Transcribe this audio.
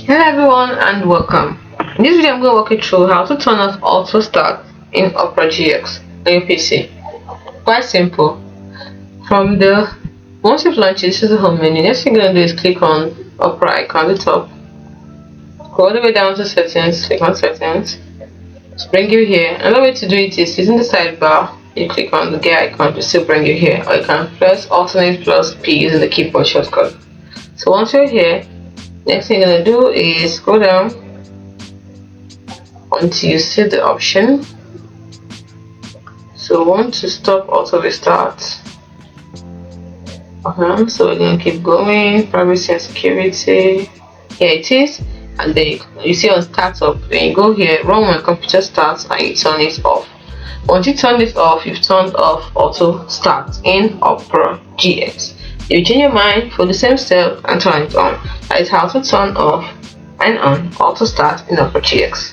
Hello everyone and welcome. In this video I'm going to walk you through how to turn off auto start in Opera GX on your PC. Quite simple. Once you've launched it, this is the home menu. Next thing you're going to do is click on Opera icon at the top. Go all the way down to settings, click on settings. To bring you here. Another way to do it is using the sidebar. You click on the gear icon to still bring you here, or you can press alternate plus P using the keyboard shortcut. So once you're here, next thing you're going to do is go down until you see the option. So we want to stop auto restart. So we're going to keep going. Privacy and security. Here it is. And then you see on startup, when you go here, run when computer starts, and you turn it off. Once you turn this off, you've turned off auto start in Opera GX. If you change your mind, for the same step and turn it on. That is how to turn off and on auto start in Opera GX.